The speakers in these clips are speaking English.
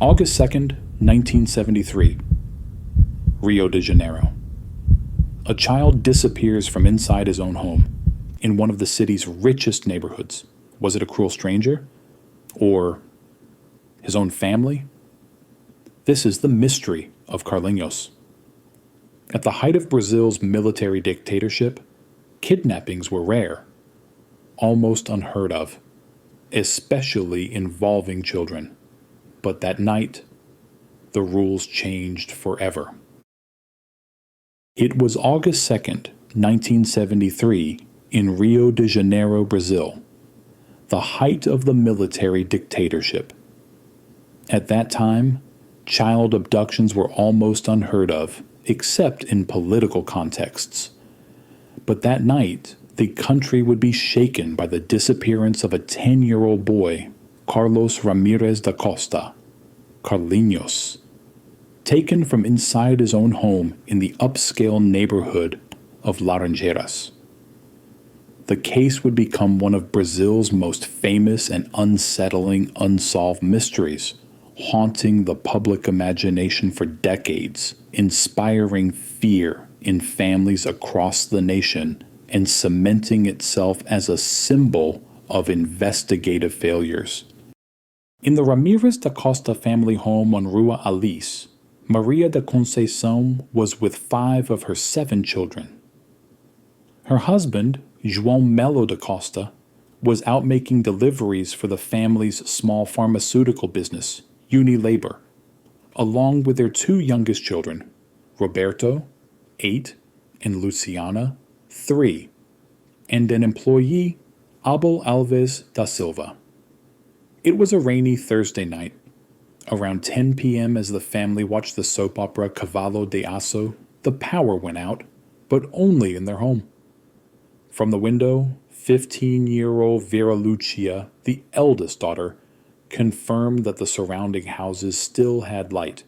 August 2nd, 1973, Rio de Janeiro. A child disappears from inside his own home in one of the city's richest neighborhoods. Was it a cruel stranger? Or his own family? This is the mystery of Carlinhos. At the height of Brazil's military dictatorship, kidnappings were rare, almost unheard of, especially involving children. But that night, the rules changed forever. It was August 2nd, 1973, in Rio de Janeiro, Brazil, the height of the military dictatorship. At that time, child abductions were almost unheard of, except in political contexts. But that night, the country would be shaken by the disappearance of a 10-year-old boy, Carlos Ramirez da Costa, Carlinhos, taken from inside his own home in the upscale neighborhood of Laranjeiras. The case would become one of Brazil's most famous and unsettling unsolved mysteries, haunting the public imagination for decades, inspiring fear in families across the nation, and cementing itself as a symbol of investigative failures. In the Ramirez da Costa family home on Rua Alice, Maria da Conceição was with 5 of her 7 children. Her husband, João Melo da Costa, was out making deliveries for the family's small pharmaceutical business, Unilabor, along with their 2 youngest children, Roberto, 8, and Luciana, 3, and an employee, Abel Alves da Silva. It was a rainy Thursday night, around 10 p.m. as the family watched the soap opera Cavalo de Aço. The power went out, but only in their home. From the window, 15-year-old Vera Lucia, the eldest daughter, confirmed that the surrounding houses still had light.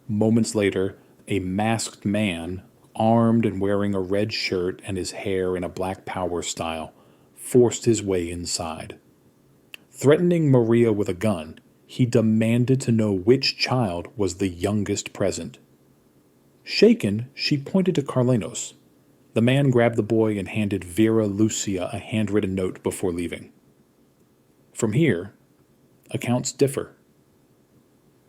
Moments later, a masked man, armed and wearing a red shirt and his hair in a Black Power style, forced his way inside. Threatening Maria with a gun, he demanded to know which child was the youngest present. Shaken, she pointed to Carlinhos. The man grabbed the boy and handed Vera Lucia a handwritten note before leaving. From here, accounts differ.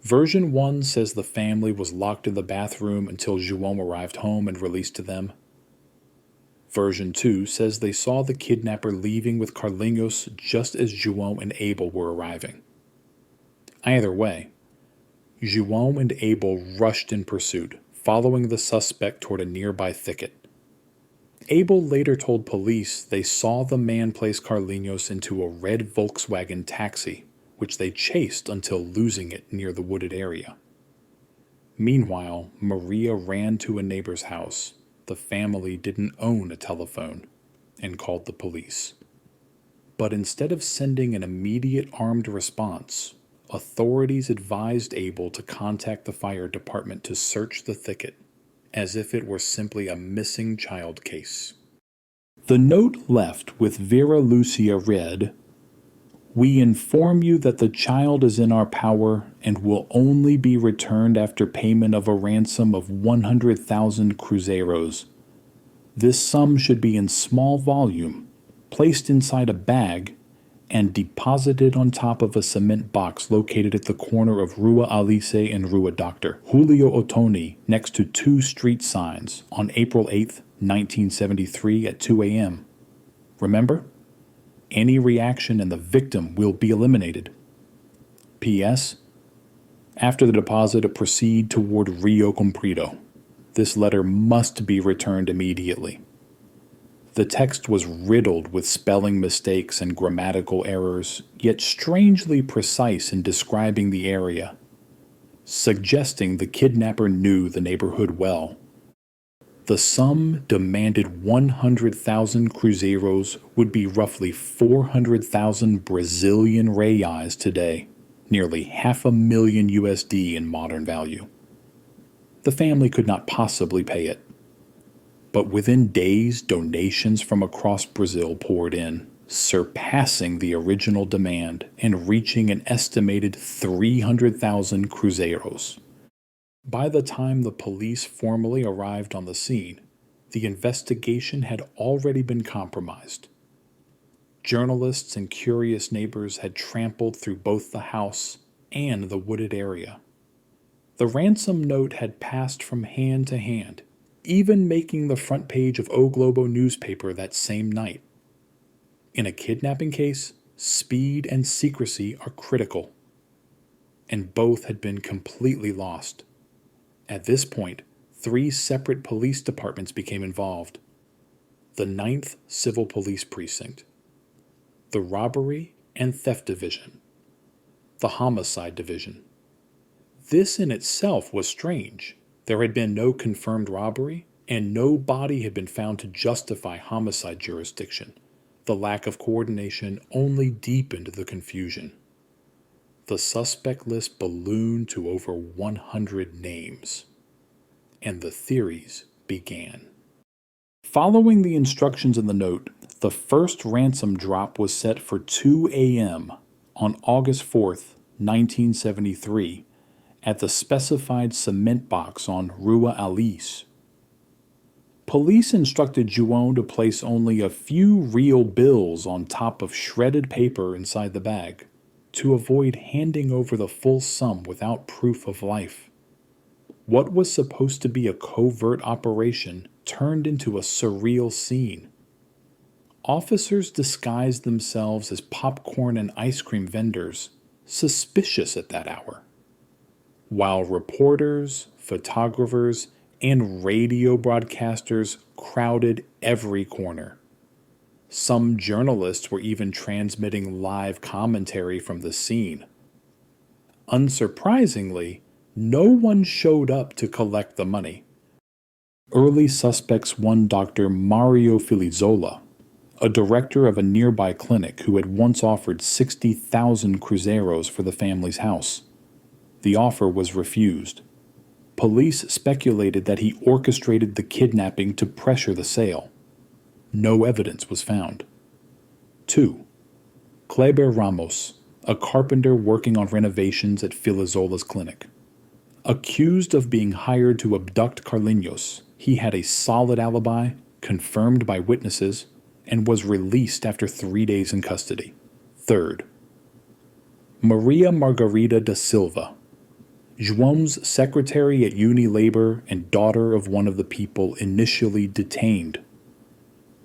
Version 1 says the family was locked in the bathroom until João arrived home and released to them. Version 2 says they saw the kidnapper leaving with Carlinhos just as João and Abel were arriving. Either way, João and Abel rushed in pursuit, following the suspect toward a nearby thicket. Abel later told police they saw the man place Carlinhos into a red Volkswagen taxi, which they chased until losing it near the wooded area. Meanwhile, Maria ran to a neighbor's house. The family didn't own a telephone and called the police. But instead of sending an immediate armed response, authorities advised Abel to contact the fire department to search the thicket, as if it were simply a missing child case. The note left with Vera Lucia read, "We inform you that the child is in our power and will only be returned after payment of a ransom of 100,000 cruzeiros. This sum should be in small volume, placed inside a bag, and deposited on top of a cement box located at the corner of Rua Alice and Rua Dr. Julio Ottoni, next to 2 street signs on April 8, 1973 at 2 a.m. Remember? Any reaction and the victim will be eliminated. P.S. After the deposit, proceed toward Rio Comprido. This letter must be returned immediately." The text was riddled with spelling mistakes and grammatical errors, yet strangely precise in describing the area, suggesting the kidnapper knew the neighborhood well. The sum demanded 100,000 cruzeiros would be roughly 400,000 Brazilian reais today, nearly $500,000 USD in modern value. The family could not possibly pay it. But within days, donations from across Brazil poured in, surpassing the original demand and reaching an estimated 300,000 cruzeros. By the time the police formally arrived on the scene, the investigation had already been compromised. Journalists and curious neighbors had trampled through both the house and the wooded area. The ransom note had passed from hand to hand, even making the front page of O Globo newspaper that same night. In a kidnapping case, speed and secrecy are critical, and both had been completely lost. At this point, 3 separate police departments became involved: the 9th Civil Police Precinct, the Robbery and Theft Division, the Homicide Division. This in itself was strange. There had been no confirmed robbery, and no body had been found to justify homicide jurisdiction. The lack of coordination only deepened the confusion. The suspect list ballooned to over 100 names, and the theories began. Following the instructions in the note, the first ransom drop was set for 2 a.m. on August 4th, 1973, at the specified cement box on Rua Alice. Police instructed João to place only a few real bills on top of shredded paper inside the bag, to avoid handing over the full sum without proof of life. What was supposed to be a covert operation turned into a surreal scene. Officers disguised themselves as popcorn and ice cream vendors, suspicious at that hour, while reporters, photographers, and radio broadcasters crowded every corner. Some journalists were even transmitting live commentary from the scene. Unsurprisingly, no one showed up to collect the money. Early suspects one Dr. Mario Filizola, a director of a nearby clinic who had once offered 60,000 cruzeros for the family's house. The offer was refused. Police speculated that he orchestrated the kidnapping to pressure the sale. No evidence was found. 2. Kleber Ramos, a carpenter working on renovations at Filizola's clinic. Accused of being hired to abduct Carlinhos, he had a solid alibi, confirmed by witnesses, and was released after 3 days in custody. 3rd. Maria Margarida da Silva, João's secretary at Unilabor and daughter of one of the people initially detained.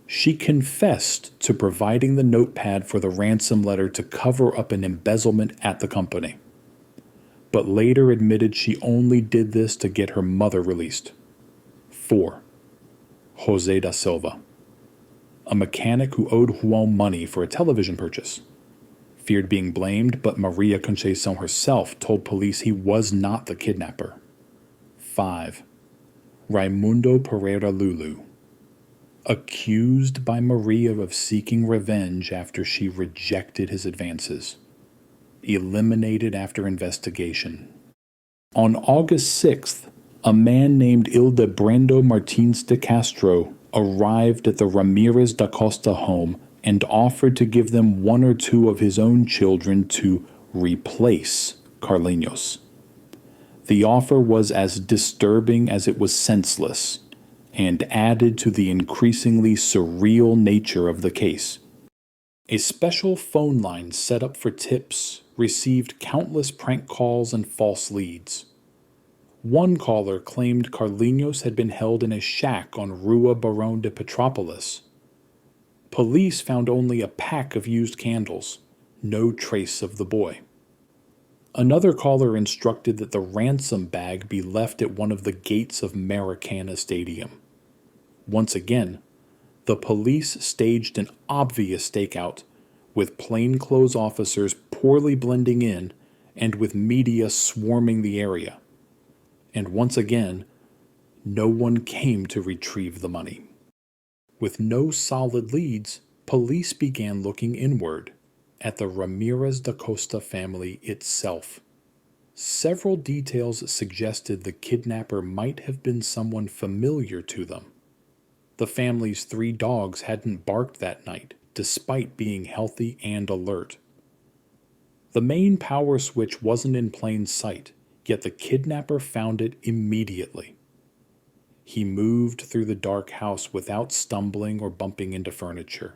She confessed to providing the notepad for the ransom letter to cover up an embezzlement at the company, but later admitted she only did this to get her mother released. 4. José da Silva, a mechanic who owed João money for a television purchase. Feared being blamed, but Maria Conceição herself told police he was not the kidnapper. 5. Raimundo Pereira Lulu, accused by Maria of seeking revenge after she rejected his advances. Eliminated after investigation. On August 6th, a man named Ildebrando Martins de Castro arrived at the Ramirez da Costa home and offered to give them 1 or 2 of his own children to replace Carlinhos. The offer was as disturbing as it was senseless, and added to the increasingly surreal nature of the case. A special phone line set up for tips received countless prank calls and false leads. One caller claimed Carlinhos had been held in a shack on Rua Barão de Petrópolis. Police found only a pack of used candles, no trace of the boy. Another caller instructed that the ransom bag be left at one of the gates of Maracana Stadium. Once again, the police staged an obvious stakeout, with plainclothes officers poorly blending in and with media swarming the area. And once again, no one came to retrieve the money. With no solid leads, police began looking inward, at the Ramirez da Costa family itself. Several details suggested the kidnapper might have been someone familiar to them. The family's 3 dogs hadn't barked that night, despite being healthy and alert. The main power switch wasn't in plain sight, yet the kidnapper found it immediately. He moved through the dark house without stumbling or bumping into furniture.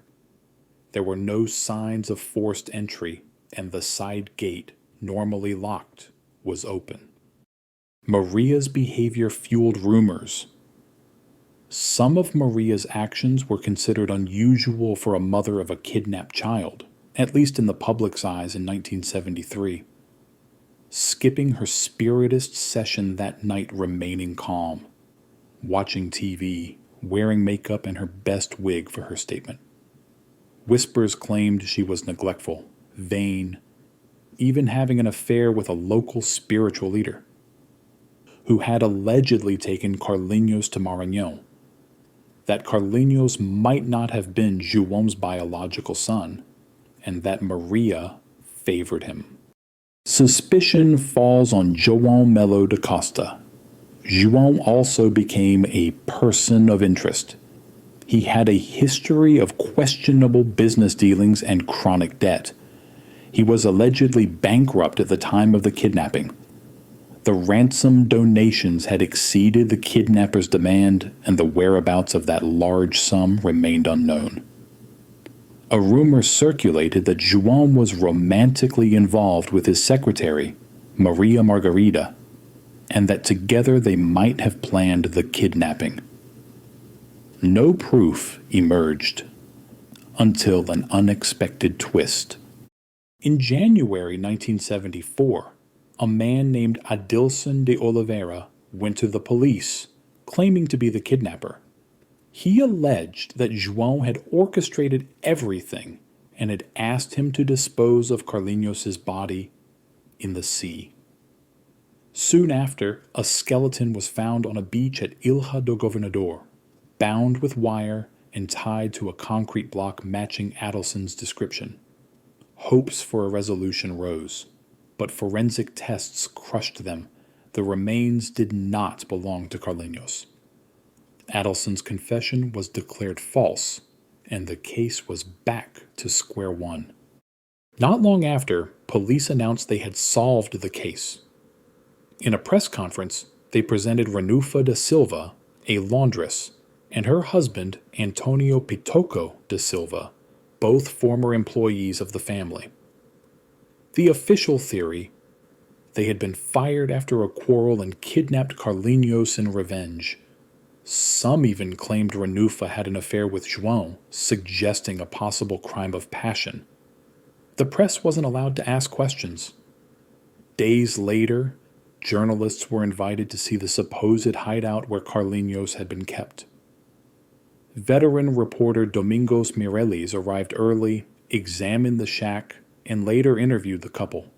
There were no signs of forced entry, and the side gate, normally locked, was open. Maria's behavior fueled rumors. Some of Maria's actions were considered unusual for a mother of a kidnapped child, at least in the public's eyes in 1973. Skipping her spiritist session that night, remaining calm, watching TV, wearing makeup and her best wig for her statement. Whispers claimed she was neglectful, vain, even having an affair with a local spiritual leader, who had allegedly taken Carlinhos to Maranhão. That Carlinhos might not have been João's biological son, and that Maria favored him. Suspicion falls on João Melo da Costa. João also became a person of interest. He had a history of questionable business dealings and chronic debt. He was allegedly bankrupt at the time of the kidnapping. The ransom donations had exceeded the kidnapper's demand, and the whereabouts of that large sum remained unknown. A rumor circulated that João was romantically involved with his secretary, Maria Margarida, and that together they might have planned the kidnapping. No proof emerged until an unexpected twist. In January 1974, a man named Adilson de Oliveira went to the police, claiming to be the kidnapper. He alleged that João had orchestrated everything and had asked him to dispose of Carlinhos' body in the sea. Soon after, a skeleton was found on a beach at Ilha do Governador, bound with wire and tied to a concrete block matching Adilson's description. Hopes for a resolution rose, but forensic tests crushed them. The remains did not belong to Carlinhos. Adilson's confession was declared false, and the case was back to square one. Not long after, police announced they had solved the case. In a press conference, they presented Ranufa da Silva, a laundress, and her husband, Antonio Pitoco da Silva, both former employees of the family. The official theory: they had been fired after a quarrel and kidnapped Carlinhos in revenge. Some even claimed Ranufa had an affair with João, suggesting a possible crime of passion. The press wasn't allowed to ask questions. Days later, journalists were invited to see the supposed hideout where Carlinhos had been kept. Veteran reporter Domingos Mireles arrived early, examined the shack, and later interviewed the couple.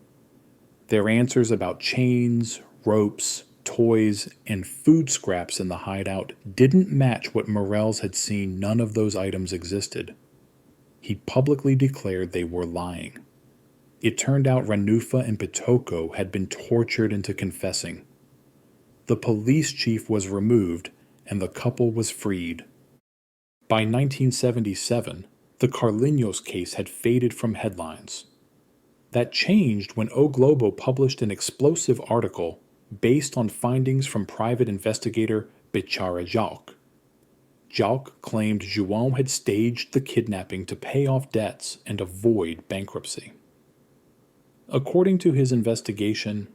Their answers about chains, ropes, toys, and food scraps in the hideout didn't match what Mireles had seen. None of those items existed. He publicly declared they were lying. It turned out Ranufa and Pitoco had been tortured into confessing. The police chief was removed, and the couple was freed. By 1977, the Carlinhos case had faded from headlines. That changed when O Globo published an explosive article based on findings from private investigator Bichara Jalk. Jalk claimed João had staged the kidnapping to pay off debts and avoid bankruptcy. According to his investigation,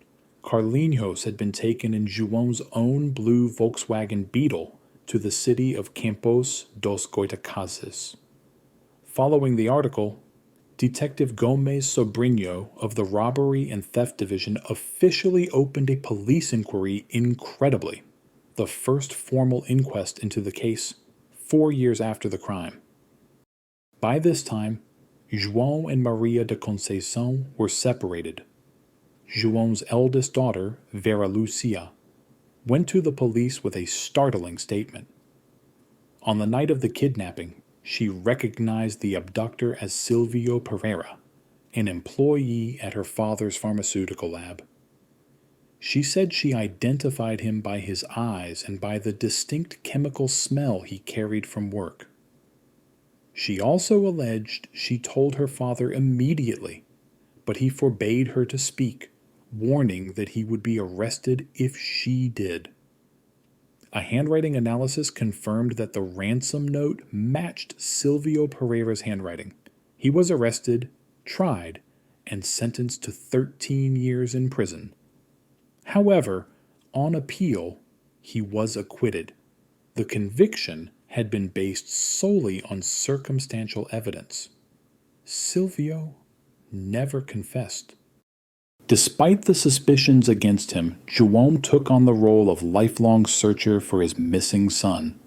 Carlinhos had been taken in João's own blue Volkswagen Beetle to the city of Campos dos Goitacazes. Following the article, Detective Gomes Sobrinho of the Robbery and Theft Division officially opened a police inquiry incredibly, the first formal inquest into the case 4 years after the crime. By this time, João and Maria de Conceição were separated. João's eldest daughter, Vera Lucia, went to the police with a startling statement. On the night of the kidnapping, she recognized the abductor as Silvio Pereira, an employee at her father's pharmaceutical lab. She said she identified him by his eyes and by the distinct chemical smell he carried from work. She also alleged she told her father immediately, but he forbade her to speak, warning that he would be arrested if she did. A handwriting analysis confirmed that the ransom note matched Silvio Pereira's handwriting. He was arrested, tried, and sentenced to 13 years in prison. However, on appeal, he was acquitted. The conviction had been based solely on circumstantial evidence. Silvio never confessed. Despite the suspicions against him, João took on the role of lifelong searcher for his missing son.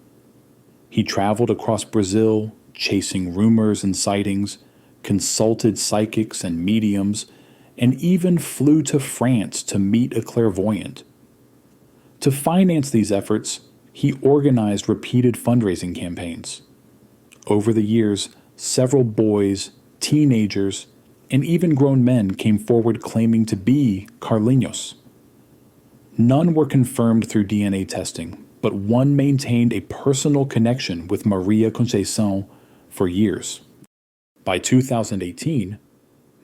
He traveled across Brazil, chasing rumors and sightings, consulted psychics and mediums, and even flew to France to meet a clairvoyant. To finance these efforts, he organized repeated fundraising campaigns. Over the years, several boys, teenagers, and even grown men came forward claiming to be Carlinhos. None were confirmed through DNA testing, but one maintained a personal connection with Maria Conceição for years. By 2018,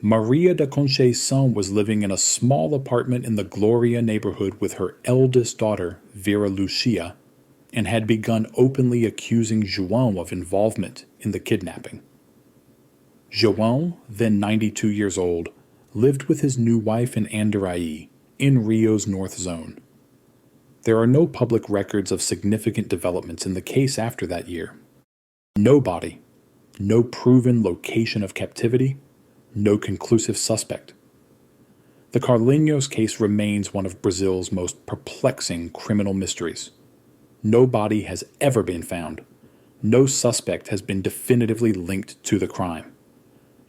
Maria da Conceição was living in a small apartment in the Gloria neighborhood with her eldest daughter, Vera Lucia, and had begun openly accusing João of involvement in the kidnapping. João, then 92 years old, lived with his new wife in Andaraí, in Rio's North Zone. There are no public records of significant developments in the case after that year. No body, no proven location of captivity, no conclusive suspect. The Carlinhos case remains one of Brazil's most perplexing criminal mysteries. No body has ever been found. No suspect has been definitively linked to the crime.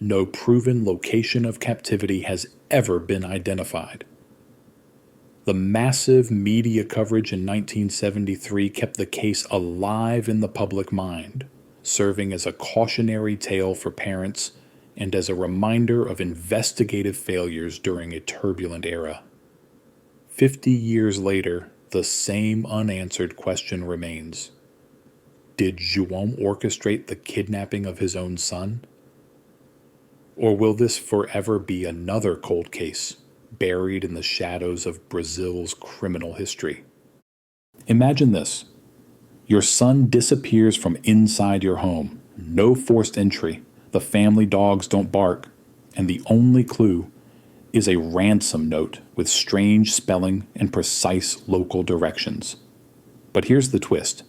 No proven location of captivity has ever been identified. The massive media coverage in 1973 kept the case alive in the public mind, serving as a cautionary tale for parents and as a reminder of investigative failures during a turbulent era. 50 years later, the same unanswered question remains. Did João orchestrate the kidnapping of his own son? Or will this forever be another cold case, buried in the shadows of Brazil's criminal history? Imagine this. Your son disappears from inside your home. No forced entry. The family dogs don't bark. And the only clue is a ransom note with strange spelling and precise local directions. But here's the twist.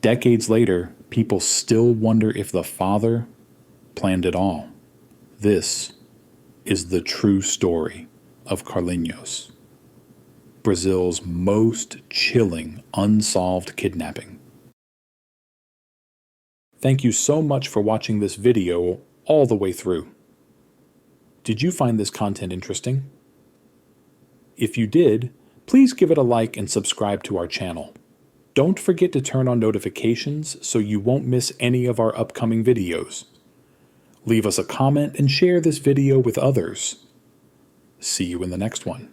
Decades later, people still wonder if the father planned it all. This is the true story of Carlinhos, Brazil's most chilling unsolved kidnapping. Thank you so much for watching this video all the way through. Did you find this content interesting? If you did, please give it a like and subscribe to our channel. Don't forget to turn on notifications so you won't miss any of our upcoming videos. Leave us a comment and share this video with others. See you in the next one.